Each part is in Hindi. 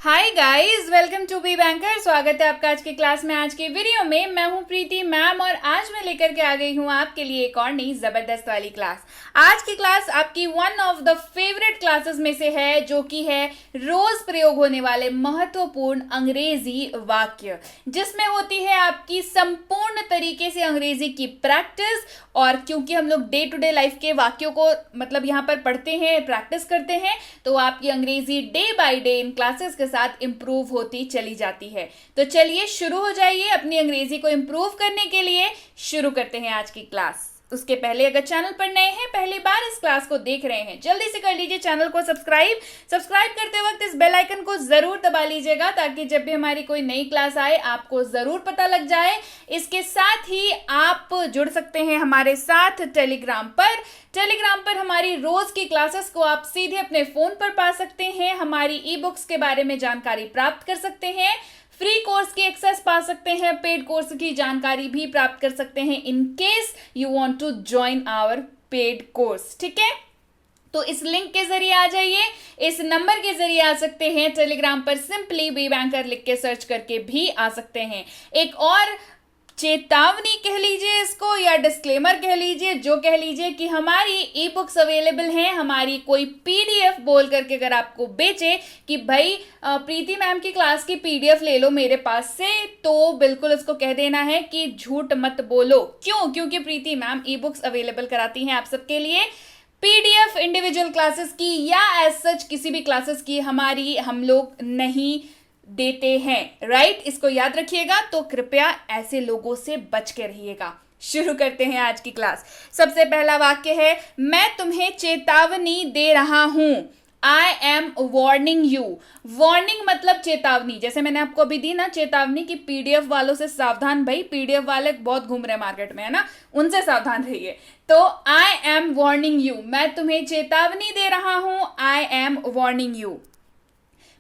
Hi guys, welcome to B banker. स्वागत है आपका आज की क्लास में। आज के वीडियो में मैं हूं प्रीति मैम और आज मैं लेकर के आ गई हूं आपके लिए एक और नई जबरदस्त वाली क्लास। आज की क्लास आपकी one of the favourite classes में से है, जो कि है रोज प्रयोग होने वाले महत्वपूर्ण अंग्रेजी वाक्य, जिसमें होती है आपकी संपूर्ण तरीके से अंग्रेजी की प्रैक्टिस। और क्योंकि हम लोग डे टू डे लाइफ के वाक्यों को मतलब यहाँ पर पढ़ते हैं, प्रैक्टिस करते हैं, तो आपकी अंग्रेजी day by day in classes के साथ इंप्रूव होती चली जाती है। तो चलिए शुरू हो जाइए। अपनी अंग्रेजी को इंप्रूव करने के लिए शुरू करते हैं आज की क्लास। उसके पहले अगर चैनल पर नए हैं, पहली बार इस क्लास को देख रहे हैं, जल्दी से कर लीजिए चैनल को सब्सक्राइब करते वक्त इस बेल आइकन को जरूर दबा लीजिएगा, ताकि जब भी हमारी कोई नई क्लास आए आपको जरूर पता लग जाए। इसके साथ ही आप जुड़ सकते हैं हमारे साथ टेलीग्राम पर हमारी रोज की क्लासेस को आप सीधे अपने फोन पर पा सकते हैं। हमारी ई बुक्स के बारे में जानकारी प्राप्त कर सकते हैं, फ्री कोर्स की एक्सेस पा सकते हैं, पेड कोर्स की जानकारी भी प्राप्त कर सकते हैं in case you want to join our paid course. ठीक है, तो इस लिंक के जरिए आ जाइए, इस नंबर के जरिए आ सकते हैं। टेलीग्राम पर सिंपली बी बैंकर लिख के सर्च करके भी आ सकते हैं। एक और चेतावनी कह लीजिए इसको, या डिस्क्लेमर कह लीजिए, जो कह लीजिए कि हमारी ई बुक्स अवेलेबल हैं। हमारी कोई पीडीएफ बोल करके अगर आपको बेचे कि भाई प्रीति मैम की क्लास की पीडीएफ ले लो मेरे पास से, तो बिल्कुल उसको कह देना है कि झूठ मत बोलो। क्यों? क्योंकि प्रीति मैम ई बुक्स अवेलेबल कराती हैं आप सबके लिए। पीडीएफ इंडिविजुअल क्लासेस की या एज सच किसी भी क्लासेस की हमारी हम लोग नहीं देते हैं, राइट? इसको याद रखिएगा। तो कृपया ऐसे लोगों से बच के रहिएगा। शुरू करते हैं आज की क्लास। सबसे पहला वाक्य है, मैं तुम्हें चेतावनी दे रहा हूं। I am warning you. Warning मतलब चेतावनी। जैसे मैंने आपको अभी दी ना चेतावनी की पीडीएफ वालों से सावधान। भाई पीडीएफ वाले बहुत घूम रहे मार्केट में, है ना, उनसे सावधान रहिए। तो आई एम वार्निंग यू, मैं तुम्हें चेतावनी दे रहा हूं। I am warning you.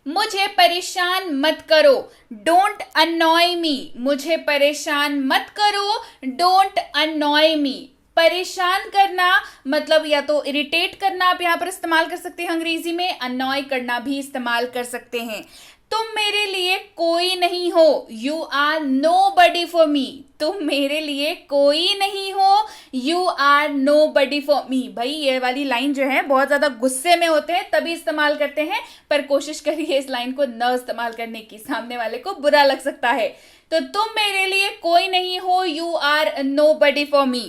मुझे परेशान मत करो। डोंट अनॉय मी। मुझे परेशान मत करो। डोंट अनॉय मी। परेशान करना मतलब या तो इरिटेट करना आप यहां पर इस्तेमाल कर सकते हैं अंग्रेजी में, अनॉय करना भी इस्तेमाल कर सकते हैं। तुम मेरे लिए कोई नहीं हो। You are nobody for me. तुम मेरे लिए कोई नहीं हो। You are nobody for me. भाई ये वाली लाइन जो है बहुत ज्यादा गुस्से में होते हैं तभी इस्तेमाल करते हैं, पर कोशिश करिए इस लाइन को न इस्तेमाल करने की, सामने वाले को बुरा लग सकता है। तो तुम मेरे लिए कोई नहीं हो। You are nobody for me.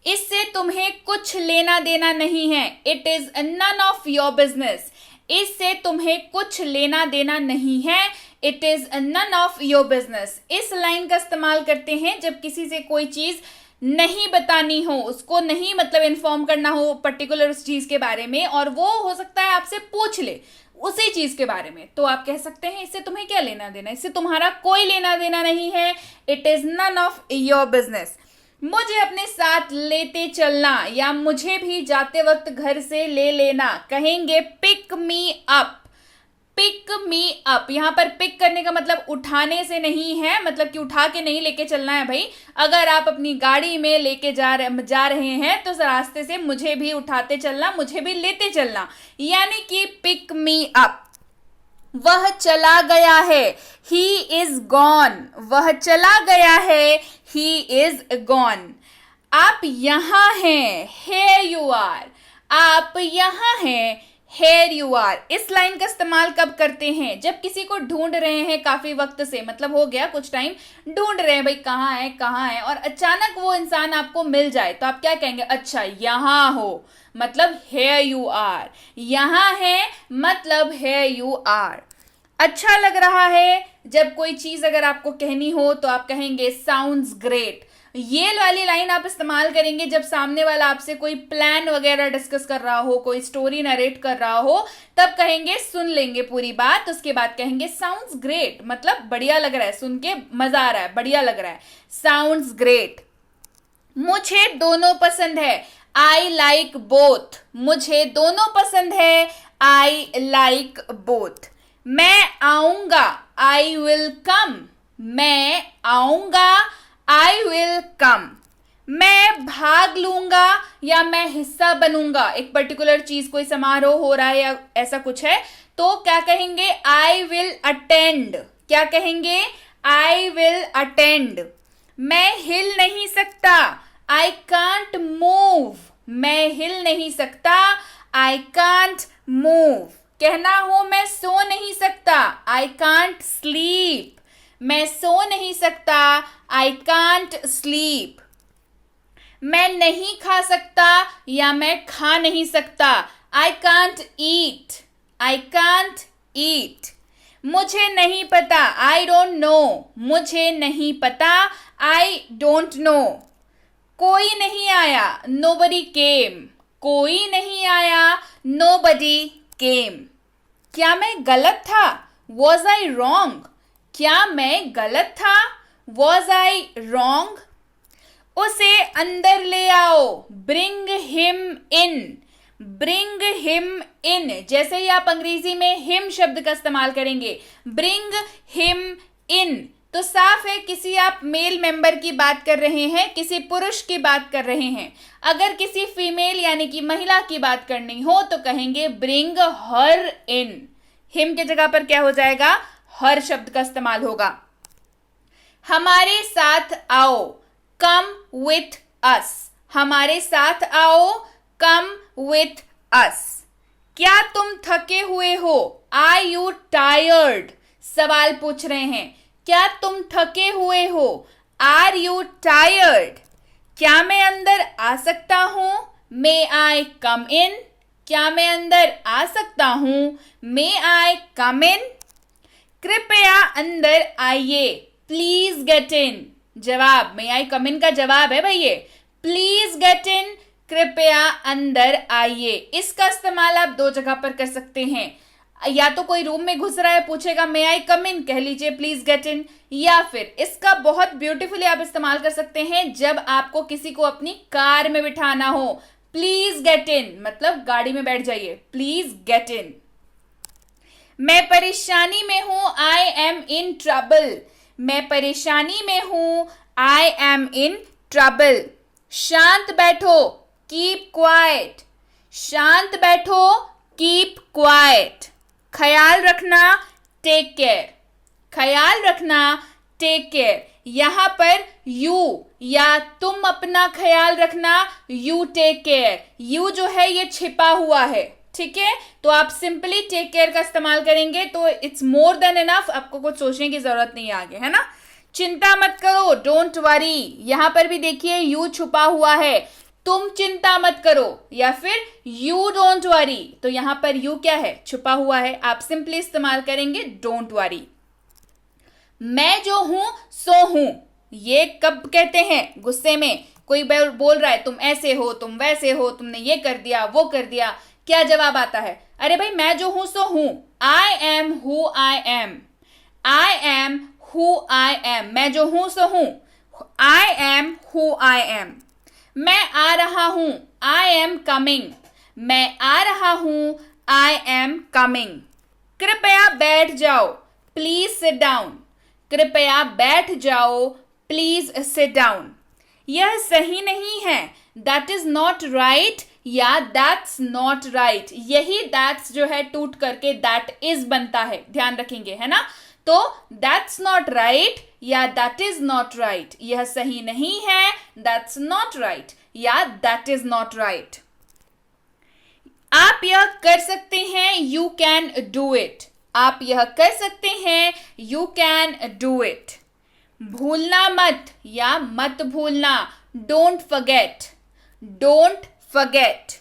इससे तुम्हें कुछ लेना देना नहीं है। It is none of your business. इससे तुम्हें कुछ लेना देना नहीं है। It is none of your business. इस लाइन का इस्तेमाल करते हैं जब किसी से कोई चीज नहीं बतानी हो, उसको नहीं मतलब इन्फॉर्म करना हो पर्टिकुलर उस चीज के बारे में, और वो हो सकता है आपसे पूछ ले उसी चीज के बारे में, तो आप कह सकते हैं इससे तुम्हें क्या लेना देना, इससे तुम्हारा कोई लेना देना नहीं है। It is none of your business. मुझे अपने साथ लेते चलना, या मुझे भी जाते वक्त घर से ले लेना। कहेंगे pick me up. Pick me up. यहां पर पिक करने का मतलब उठाने से नहीं है, मतलब कि उठा के नहीं लेके चलना है भाई। अगर आप अपनी गाड़ी में लेके जा रहे हैं तो रास्ते से मुझे भी उठाते चलना, मुझे भी लेते चलना, यानी कि पिक मी अप। वह चला गया है। He is gone. वह चला गया है। He is gone. आप यहां हैं। Here you are. आप यहां हैं। Here you are. इस लाइन का इस्तेमाल कब करते हैं? जब किसी को ढूंढ रहे हैं काफी वक्त से, मतलब हो गया कुछ टाइम ढूंढ रहे हैं भाई कहाँ है, और अचानक वो इंसान आपको मिल जाए, तो आप क्या कहेंगे? अच्छा यहां हो, मतलब हेयर यू आर। यहां है मतलब हेयर यू आर। अच्छा लग रहा है। जब कोई चीज अगर आपको कहनी हो तो आप कहेंगे साउंड्स ग्रेट। ये वाली लाइन आप इस्तेमाल करेंगे जब सामने वाला आपसे कोई प्लान वगैरह डिस्कस कर रहा हो, कोई स्टोरी नरेट कर रहा हो, तब कहेंगे, सुन लेंगे पूरी बात, उसके बाद कहेंगे साउंड्स ग्रेट, मतलब बढ़िया लग रहा है, सुन के मजा आ रहा है, बढ़िया लग रहा है, साउंड्स ग्रेट। मुझे दोनों पसंद है। I like both. मुझे दोनों पसंद है। I like both. मैं आऊंगा। I will come. मैं आऊंगा। I will come. मैं भाग लूंगा या मैं हिस्सा बनूंगा। एक पर्टिकुलर चीज, कोई समारोह हो रहा है या ऐसा कुछ है, तो क्या कहेंगे? I will attend. क्या कहेंगे? I will attend. मैं हिल नहीं सकता, आई कांट मूव। मैं हिल नहीं सकता, आई कांट मूव। कहना हो मैं सो नहीं सकता, आई कांट स्लीप। मैं सो नहीं सकता, आई कांट स्लीप। मैं नहीं खा सकता या मैं खा नहीं सकता, I can't eat. I can't eat. मुझे नहीं पता, आई डोंट नो। मुझे नहीं पता, आई डोंट नो। कोई नहीं आया, nobody came। कोई नहीं आया, nobody came। क्या मैं गलत था? Was I wrong? क्या मैं गलत था? Was I wrong? उसे अंदर ले आओ, bring him in। bring him in, जैसे ही आप अंग्रेजी में him शब्द का इस्तेमाल करेंगे, bring him in, तो साफ है किसी आप मेल मेंबर की बात कर रहे हैं, किसी पुरुष की बात कर रहे हैं। अगर किसी फीमेल यानी कि महिला की बात करनी हो तो कहेंगे bring her in। him के जगह पर क्या हो जाएगा? her शब्द का इस्तेमाल होगा। हमारे साथ आओ, come with us। हमारे साथ आओ, come with us। क्या तुम थके हुए हो? Are you tired? सवाल पूछ रहे हैं, क्या तुम थके हुए हो? Are you tired? क्या मैं अंदर आ सकता हूं? May I come in? क्या मैं अंदर आ सकता हूं? May I come in? कृपया अंदर आइए, प्लीज गेट इन। जवाब may I come in का जवाब है भाई ये, प्लीज गेट इन, कृपया अंदर आइए। इसका इस्तेमाल आप दो जगह पर कर सकते हैं, या तो कोई रूम में घुस रहा है, पूछेगा may I come in, कह लीजिए प्लीज गेट इन। या फिर इसका बहुत ब्यूटीफुली आप इस्तेमाल कर सकते हैं जब आपको किसी को अपनी कार में बिठाना हो, प्लीज गेट इन, मतलब गाड़ी में बैठ जाइए, प्लीज गेट इन। मैं परेशानी में हूं, आई एम इन ट्रबल। मैं परेशानी में हूं, आई एम इन ट्रबल। शांत बैठो, कीप क्वाइट। शांत बैठो, कीप क्वाइट। ख्याल रखना, टेक केयर। ख्याल रखना, टेक केयर। यहां पर यू या तुम अपना ख्याल रखना, यू टेक केयर। यू जो है ये छिपा हुआ है, ठीक है, तो आप सिंपली टेक केयर का इस्तेमाल करेंगे तो इट्स मोर देन इनफ, आपको कुछ सोचने की जरूरत नहीं है आगे, है ना। चिंता मत करो, डोंट वरी। यहां पर भी देखिए यू छुपा हुआ है, तुम चिंता मत करो, या फिर यू डोंट वरी, तो यहां पर यू क्या है? छुपा हुआ है, आप सिंपली इस्तेमाल करेंगे डोंट वरी। मैं जो हूं सो हूं, ये कब कहते हैं? गुस्से में कोई बोल रहा है तुम ऐसे हो, तुम वैसे हो, तुमने ये कर दिया, वो कर दिया, क्या जवाब आता है? अरे भाई मैं जो हूं सो हूं, I am who I am. I am who I am, मैं जो हूं सो हूं, I am who I am. मैं आ रहा हूं, आई एम कमिंग। मैं आ रहा हूं, आई एम कमिंग। कृपया बैठ जाओ, प्लीज सिट डाउन। कृपया बैठ जाओ, प्लीज सिट डाउन। यह सही नहीं है, दैट इज नॉट राइट या दैट्स नॉट राइट। यही दैट्स जो है टूट करके दैट इज बनता है, ध्यान रखेंगे, है ना। तो दैट्स नॉट राइट या दैट इज नॉट राइट, यह सही नहीं है, दैट्स नॉट राइट या दैट इज नॉट राइट। आप यह कर सकते हैं, यू कैन डू इट। आप यह कर सकते हैं, यू कैन डू इट। भूलना मत या मत भूलना, डोंट फॉरगेट। Don't forget.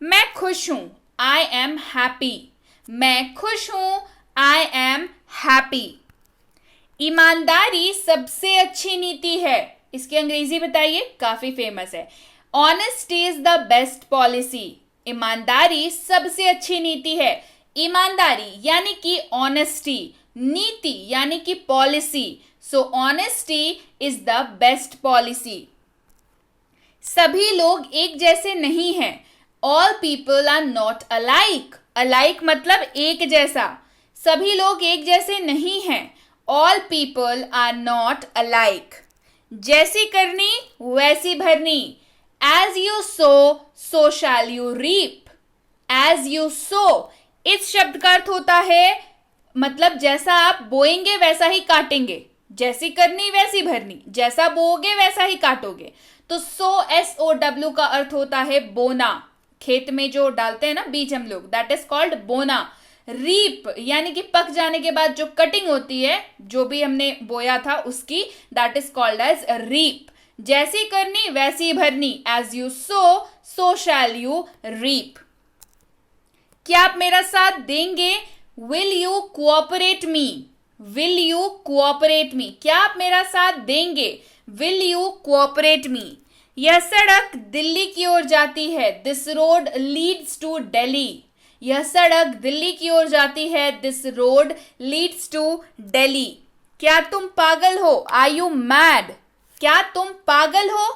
मैं खुश हूं, आई एम हैप्पी। मैं खुश हूं, आई एम हैप्पी। ईमानदारी सबसे अच्छी नीति है, इसकी अंग्रेजी बताइए, काफी फेमस है। Honesty is the best policy. ईमानदारी सबसे अच्छी नीति है। ईमानदारी यानी कि ऑनेस्टी, नीति यानी कि policy, so honesty is the best policy. सभी लोग एक जैसे नहीं हैं, all people are not alike. Alike मतलब एक जैसा, सभी लोग एक जैसे नहीं हैं, all people are not alike. जैसी करनी वैसी भरनी, as you sow so shall you reap. As you sow, इस शब्द का अर्थ होता है मतलब जैसा आप बोएंगे वैसा ही काटेंगे, जैसी करनी वैसी भरनी, जैसा बोओगे वैसा ही काटोगे। तो SOW का अर्थ होता है बोना, खेत में जो डालते हैं ना बीज हम लोग, दैट इज कॉल्ड बोना। रीप यानी कि पक जाने के बाद जो कटिंग होती है, जो भी हमने बोया था उसकी, that is called as reap. जैसी करनी वैसी भरनी, as you sow shall you reap. क्या आप मेरा साथ देंगे? Will you cooperate me? Will you cooperate me? क्या आप मेरा साथ देंगे? Will you cooperate me? यह सड़क दिल्ली की ओर जाती है, this road leads to Delhi. यह सड़क दिल्ली की ओर जाती है, this road leads to Delhi. क्या तुम पागल हो? Are you mad? क्या तुम पागल हो?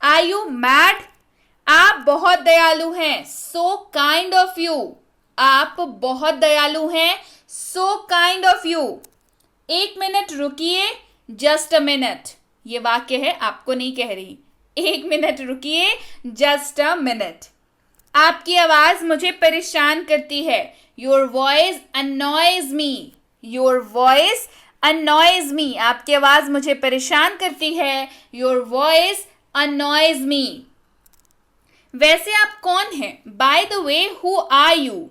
Are you mad? आप बहुत दयालु हैं, सो काइंड ऑफ यू। आप बहुत दयालु हैं, सो काइंड ऑफ यू। एक मिनट रुकिए, जस्ट अ मिनट। ये वाक्य है, आपको नहीं कह रही। एक मिनट रुकिए, जस्ट अ मिनट। आपकी आवाज मुझे परेशान करती है, your voice annoys me. Your voice annoys me. आपकी आवाज मुझे परेशान करती है, योर वॉइस अनॉयज मी। वैसे आप कौन हैं? By the way, who are you?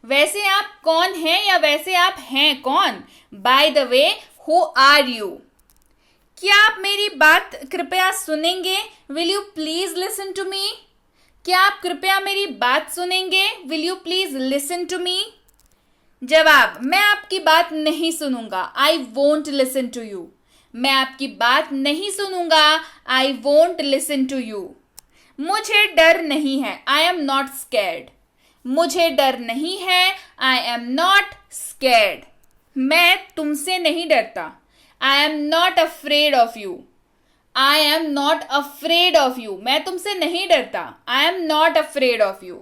वैसे आप कौन हैं या वैसे आप हैं कौन? By the way, who are you? क्या आप मेरी बात कृपया सुनेंगे? Will you please listen to me? क्या आप कृपया मेरी बात सुनेंगे? Will you please listen to me? जवाब, मैं आपकी बात नहीं सुनूंगा, I won't listen to you. मैं आपकी बात नहीं सुनूंगा, I won't listen to you. मुझे डर नहीं है, आई एम नॉट स्कैर्ड। मुझे डर नहीं है, आई एम नॉट स्कैर्ड। मैं तुमसे नहीं डरता, I am not afraid of you. I am not afraid of you. मैं तुमसे नहीं डरता, I am not afraid of you.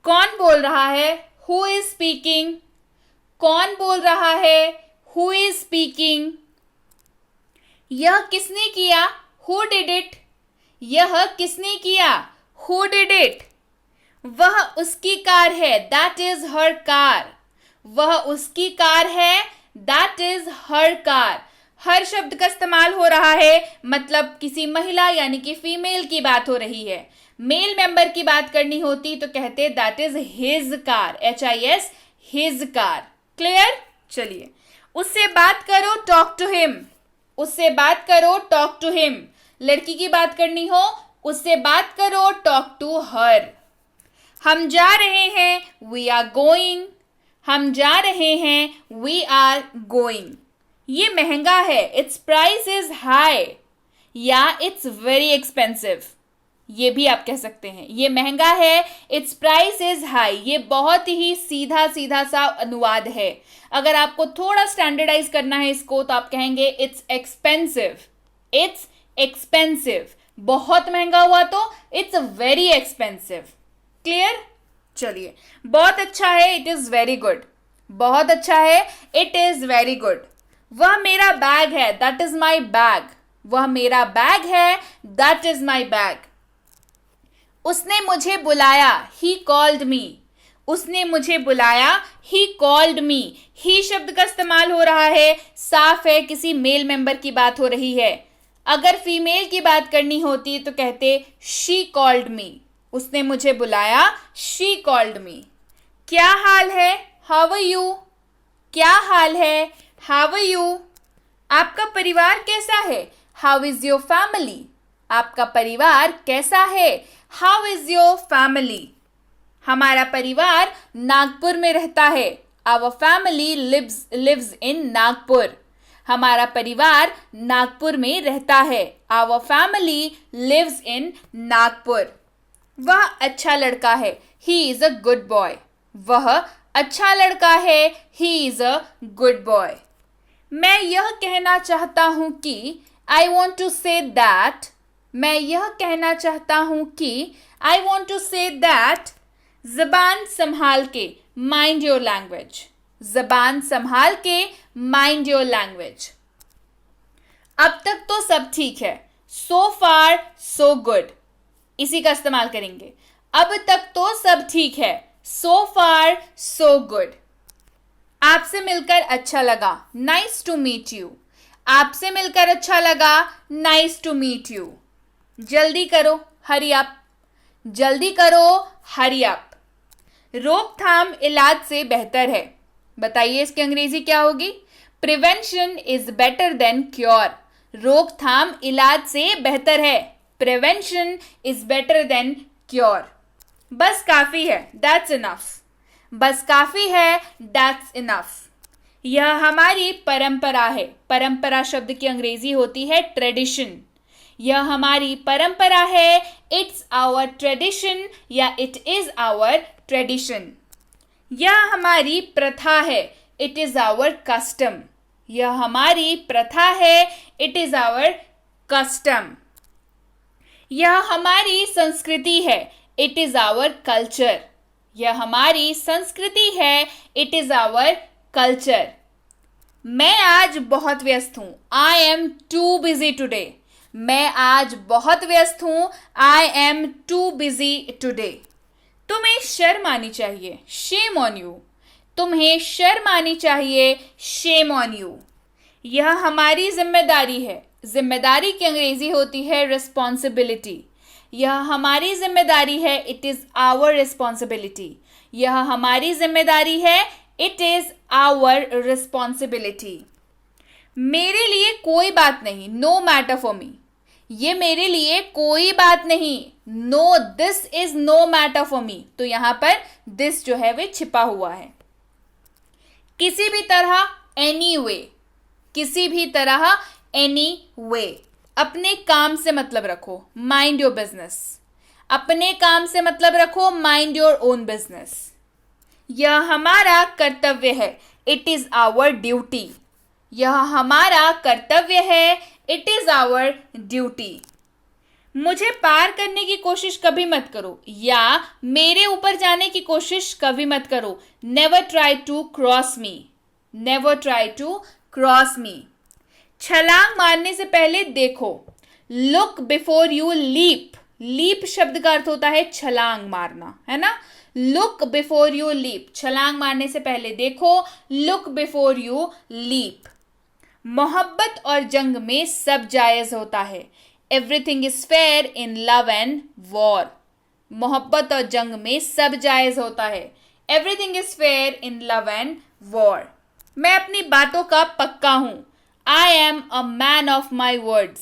कौन बोल रहा है? Who is speaking? कौन बोल रहा है? Who is speaking? यह किसने किया? Who did it? यह किसने किया? Who did it? वह उसकी कार है, दैट इज हर कार। वह उसकी कार है, दैट इज हर कार। हर शब्द का इस्तेमाल हो रहा है, मतलब किसी महिला यानी कि फीमेल की बात हो रही है। मेल मेंबर की बात करनी होती तो कहते that is his car, HIS, his car. Clear? चलिए, उससे बात करो, टॉक टू हिम। उससे बात करो, टॉक टू हिम। लड़की की बात करनी हो, उससे बात करो, टॉक टू हर। हम जा रहे हैं, वी आर गोइंग। हम जा रहे हैं, वी आर गोइंग। ये महंगा है, इट्स प्राइस इज हाई, या इट्स वेरी एक्सपेंसिव। ये भी आप कह सकते हैं, ये महंगा है, इट्स प्राइस इज हाई। ये बहुत ही सीधा सीधा सा अनुवाद है। अगर आपको थोड़ा स्टैंडर्डाइज करना है इसको तो आप कहेंगे इट्स एक्सपेंसिव। It's expensive. बहुत महंगा हुआ तो इट्स वेरी एक्सपेंसिव। क्लियर? चलिए, बहुत अच्छा है, इट इज वेरी गुड। बहुत अच्छा है, इट इज वेरी गुड। वह मेरा बैग है, दैट इज माई बैग। वह मेरा बैग है, दैट इज माई बैग। उसने मुझे बुलाया, ही कॉल्ड मी। उसने मुझे बुलाया, ही कॉल्ड मी। ही शब्द का इस्तेमाल हो रहा है, साफ है किसी मेल मेंबर की बात हो रही है। अगर फीमेल की बात करनी होती तो कहते शी कॉल्ड मी। उसने मुझे बुलाया, शी कॉल्ड मी। क्या हाल है? How are you? क्या हाल है? How are you? आपका परिवार कैसा है? How is your family? आपका परिवार कैसा है? How is your family? हमारा परिवार नागपुर में रहता है, our family lives in Nagpur. हमारा परिवार नागपुर में रहता है, our family lives in Nagpur. वह अच्छा लड़का है, he is a good boy. वह अच्छा लड़का है, he is a good boy. मैं यह कहना चाहता हूं कि I want to say that. मैं यह कहना चाहता हूं कि I want to say that. जबान संभाल के, माइंड योर लैंग्वेज। जबान संभाल के, माइंड योर लैंग्वेज। अब तक तो सब ठीक है, सो फार सो गुड। इसी का इस्तेमाल करेंगे। अब तक तो सब ठीक है, So far, so good. आपसे मिलकर अच्छा लगा. Nice to meet you. आपसे मिलकर अच्छा लगा. Nice to meet you. जल्दी करो. Hurry up. जल्दी करो. Hurry up. रोकथाम इलाज से बेहतर है. बताइए इसकी अंग्रेजी क्या होगी? Prevention is better than cure. रोकथाम इलाज से बेहतर है. Prevention is better than cure. बस काफी है. That's enough. बस काफी है. That's enough. यह हमारी परंपरा है. परंपरा शब्द की अंग्रेजी होती है ट्रेडिशन. यह हमारी परंपरा है. इट्स आवर ट्रेडिशन या इट इज आवर ट्रेडिशन. यह हमारी प्रथा है. It is our custom. यह हमारी प्रथा है. It is our custom. यह हमारी संस्कृति है. It is our culture. यह हमारी संस्कृति है. It is our culture. मैं आज बहुत व्यस्त हूं. I am too busy today. मैं आज बहुत व्यस्त हूं. I am too busy today. तुम्हें शर्म आनी चाहिए. Shame on you. तुम्हें शर्म आनी चाहिए. Shame on you. यह हमारी जिम्मेदारी है. जिम्मेदारी की अंग्रेजी होती है रिस्पॉन्सिबिलिटी. यह हमारी जिम्मेदारी है. It is our responsibility. यह हमारी जिम्मेदारी है. It is our responsibility. मेरे लिए कोई बात नहीं. No matter for me. ये मेरे लिए कोई बात नहीं. No this is no matter for me. तो यहां पर दिस जो है वे छिपा हुआ है. किसी भी तरह. Anyway. किसी भी तरह. Anyway. अपने काम से मतलब रखो. Mind your business. अपने काम से मतलब रखो. Mind your own business. यह हमारा कर्तव्य है. It is our duty. यह हमारा कर्तव्य है. It is our duty. मुझे पार करने की कोशिश कभी मत करो. या मेरे ऊपर जाने की कोशिश कभी मत करो. Never try to cross me. Never try to cross me. छलांग मारने से पहले देखो. Look before you leap. Leap शब्द का अर्थ होता है छलांग मारना, है ना. Look before you leap. छलांग मारने से पहले देखो. Look before you leap. मोहब्बत और जंग में सब जायज होता है. Everything is fair in love and war. मोहब्बत और जंग में सब जायज होता है. Everything is fair in love and war. मैं अपनी बातों का पक्का हूं. I am a man of my words.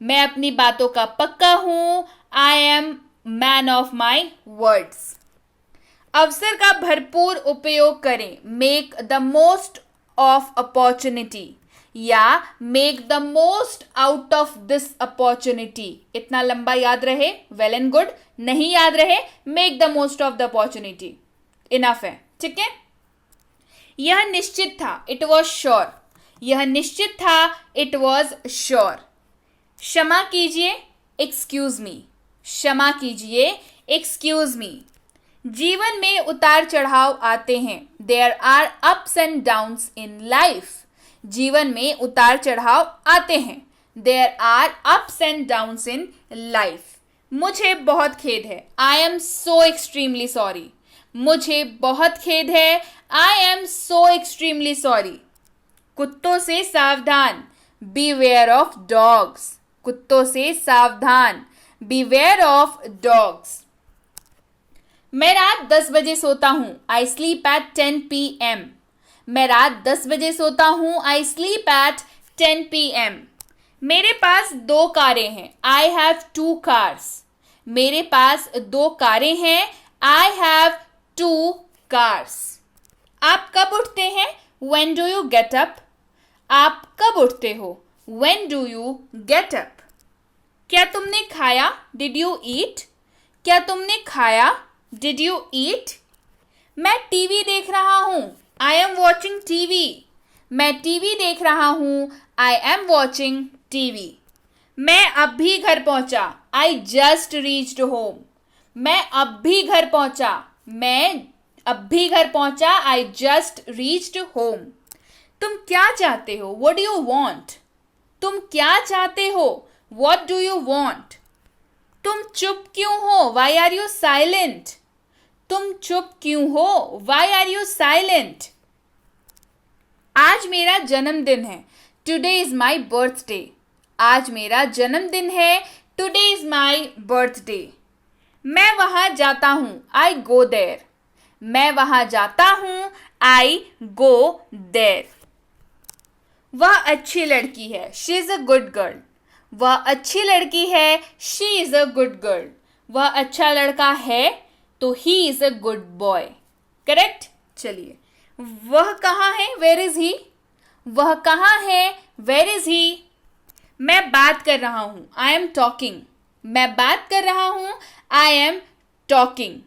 मैं अपनी बातों का पक्का हूं. I am man of my words. अवसर का भरपूर उपयोग करें. Make the most of opportunity. या make the most out of this opportunity. इतना लंबा याद रहे. Well and good. नहीं याद रहे. Make the most of the opportunity. Enough है. ठीक है. यह निश्चित था. It was sure. यह निश्चित था. It was sure. क्षमा कीजिए. Excuse me. क्षमा कीजिए. Excuse me. जीवन में उतार चढ़ाव आते हैं. There are ups and downs in life. जीवन में उतार चढ़ाव आते हैं. There are ups and downs in life. मुझे बहुत खेद है. I am so extremely sorry. मुझे बहुत खेद है. I am so extremely sorry. कुत्तों से सावधान. Beware of dogs. कुत्तों से सावधान. Beware of dogs. मैं रात 10 बजे सोता हूं. I sleep at 10 PM. मैं रात 10 बजे सोता हूं. I sleep at 10 PM. मेरे पास 2 कारें हैं. I have 2 cars. मेरे पास 2 कारें हैं. I have 2 cars. आप कब उठते हैं? When do you get up? आप कब उठते हो? When do you get up? क्या तुमने खाया? Did you eat? क्या तुमने खाया? Did you eat? मैं टीवी देख रहा हूं. I am watching TV. मैं टीवी देख रहा हूं. I am watching TV. मैं अब भी घर पहुंचा. I just reached home. मैं अब भी घर पहुंचा. मैं अब भी घर पहुंचा. I just reached home. तुम क्या चाहते हो? What do you want? तुम क्या चाहते हो? What do you want? तुम चुप क्यों हो? Why are you silent? तुम चुप क्यों हो? Why are you silent? आज मेरा जन्मदिन है. Today is my birthday. आज मेरा जन्मदिन है. Today is my birthday. मैं वहां जाता हूं. I go there. मैं वहां जाता हूं. I go there. वह अच्छी लड़की है. She is a good girl. वह अच्छी लड़की है. She is a good girl. वह अच्छा लड़का है तो he is a good boy. Correct. चलिए, वह कहाँ है? Where is he? वह कहाँ है? Where is he? मैं बात कर रहा हूं. I am talking. मैं बात कर रहा हूं. I am talking.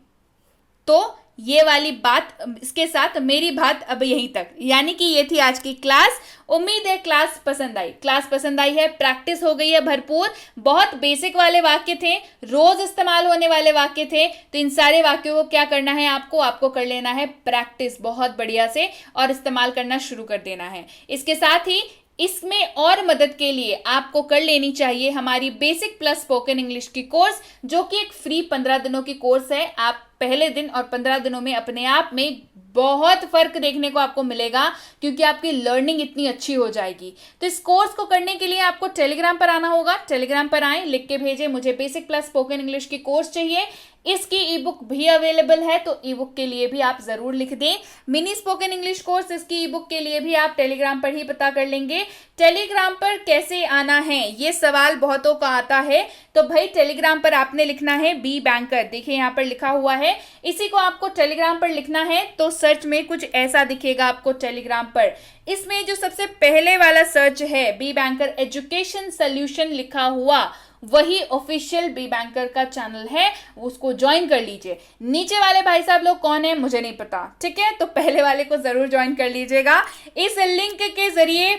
तो ये वाली बात, इसके साथ मेरी बात अब यहीं तक. यानी कि ये थी आज की क्लास. उम्मीद है क्लास पसंद आई. क्लास पसंद आई है, प्रैक्टिस हो गई है भरपूर. बहुत बेसिक वाले वाक्य थे, रोज इस्तेमाल होने वाले वाक्य थे. तो इन सारे वाक्यों को क्या करना है आपको करना लेना है प्रैक्टिस बहुत बढ़िया से, और इस्तेमाल करना शुरू कर देना है. इसके साथ ही इसमें और मदद के लिए आपको कर लेनी चाहिए हमारी बेसिक प्लस स्पोकन इंग्लिश की कोर्स, जो कि एक फ्री 15 दिनों की कोर्स है. आप पहले दिन और 15 दिनों में अपने आप में बहुत फर्क देखने को आपको मिलेगा, क्योंकि आपकी लर्निंग इतनी अच्छी हो जाएगी. तो इस कोर्स को करने के लिए आपको टेलीग्राम पर आना होगा. टेलीग्राम पर आएं, लिख के भेजें मुझे बेसिक प्लस स्पोकन इंग्लिश की कोर्स चाहिए. इसकी ई बुक भी अवेलेबल है, तो ई बुक के लिए भी आप जरूर लिख दें मिनी स्पोकन इंग्लिश कोर्स. इसकी ई बुक के लिए भी आप टेलीग्राम पर ही पता कर लेंगे. टेलीग्राम पर कैसे आना है, ये सवाल बहुतों का आता है. तो भाई टेलीग्राम पर आपने लिखना है बी बैंकर. देखिए यहाँ पर लिखा हुआ है, इसी को आपको टेलीग्राम पर लिखना है. तो सर्च में कुछ ऐसा दिखेगा आपको टेलीग्राम पर. इसमें जो सबसे पहले वाला सर्च है बी बैंकर एजुकेशन सोल्यूशन लिखा हुआ, वही ऑफिशियल बी बैंकर का चैनल है. उसको ज्वाइन कर लीजिए. नीचे वाले भाई साहब लोग कौन है मुझे नहीं पता, ठीक है. तो पहले वाले को जरूर ज्वाइन कर लीजिएगा. इस लिंक के जरिए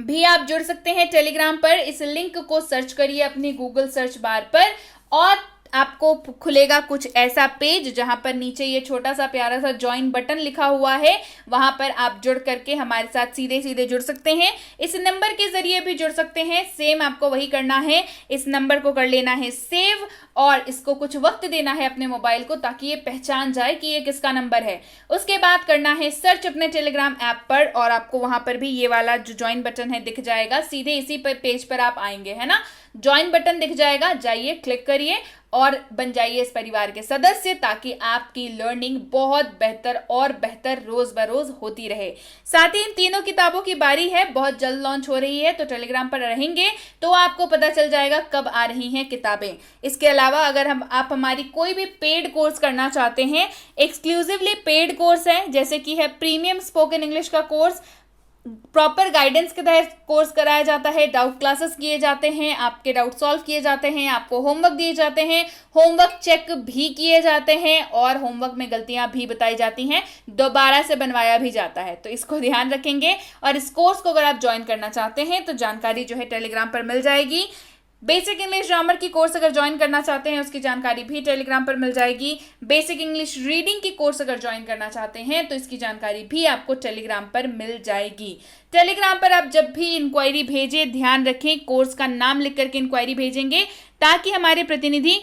भी आप जुड़ सकते हैं टेलीग्राम पर. इस लिंक को सर्च करिए अपनी गूगल सर्च बार पर, और आपको खुलेगा कुछ ऐसा पेज जहां पर नीचे ये छोटा सा प्यारा सा ज्वाइन बटन लिखा हुआ है. वहां पर आप जुड़ करके हमारे साथ सीधे सीधे जुड़ सकते हैं. इस नंबर के जरिए भी जुड़ सकते हैं. सेम आपको वही करना है. इस नंबर को कर लेना है सेव, और इसको कुछ वक्त देना है अपने मोबाइल को, ताकि ये पहचान जाए कि ये किसका नंबर है. उसके बाद करना है सर्च अपने टेलीग्राम ऐप पर, और आपको वहां पर भी ये वाला जो ज्वाइन बटन है दिख जाएगा. सीधे इसी पर पेज पर आप आएंगे, है ना. ज्वाइन बटन दिख जाएगा, जाइए क्लिक करिए और बन जाइए इस परिवार के सदस्य, ताकि आपकी लर्निंग बहुत बेहतर और बेहतर रोज बरोज होती रहे. साथ ही इन तीनों किताबों की बारी है, बहुत जल्द लॉन्च हो रही है. तो टेलीग्राम पर रहेंगे तो आपको पता चल जाएगा कब आ रही हैं किताबें. इसके अलावा अगर आप हमारी कोई भी पेड कोर्स करना चाहते हैं, एक्सक्लूसिवली पेड कोर्स है, जैसे कि है प्रीमियम स्पोकन इंग्लिश का कोर्स, प्रॉपर गाइडेंस के तहत कोर्स कराया जाता है. डाउट क्लासेस किए जाते हैं, आपके डाउट सॉल्व किए जाते हैं, आपको होमवर्क दिए जाते हैं, होमवर्क चेक भी किए जाते हैं, और होमवर्क में गलतियां भी बताई जाती हैं, दोबारा से बनवाया भी जाता है. तो इसको ध्यान रखेंगे. और इस कोर्स को अगर आप ज्वाइन करना चाहते हैं तो जानकारी जो है टेलीग्राम पर मिल जाएगी. बेसिक इंग्लिश ग्रामर की कोर्स अगर ज्वाइन करना चाहते हैं, उसकी जानकारी भी टेलीग्राम पर मिल जाएगी. बेसिक इंग्लिश रीडिंग की कोर्स अगर ज्वाइन करना चाहते हैं तो इसकी जानकारी भी आपको टेलीग्राम पर मिल जाएगी. टेलीग्राम पर आप जब भी इंक्वायरी भेजें, ध्यान रखें कोर्स का नाम लिख करके इंक्वायरी भेजेंगे, ताकि हमारे प्रतिनिधि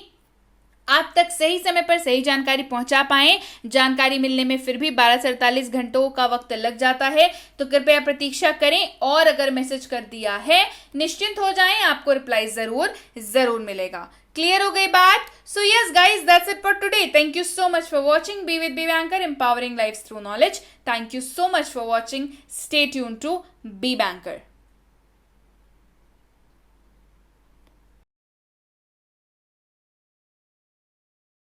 आप तक सही समय पर सही जानकारी पहुंचा पाएं. जानकारी मिलने में फिर भी 12 से 48 घंटों का वक्त लग जाता है. तो कृपया प्रतीक्षा करें, और अगर मैसेज कर दिया है निश्चिंत हो जाएं, आपको रिप्लाई जरूर मिलेगा. क्लियर हो गई बात? So yes guys, that's it for today. Thank you so much for watching B with B banker, empowering life through knowledge. Thank you so much for watching. Stay tune to B banker.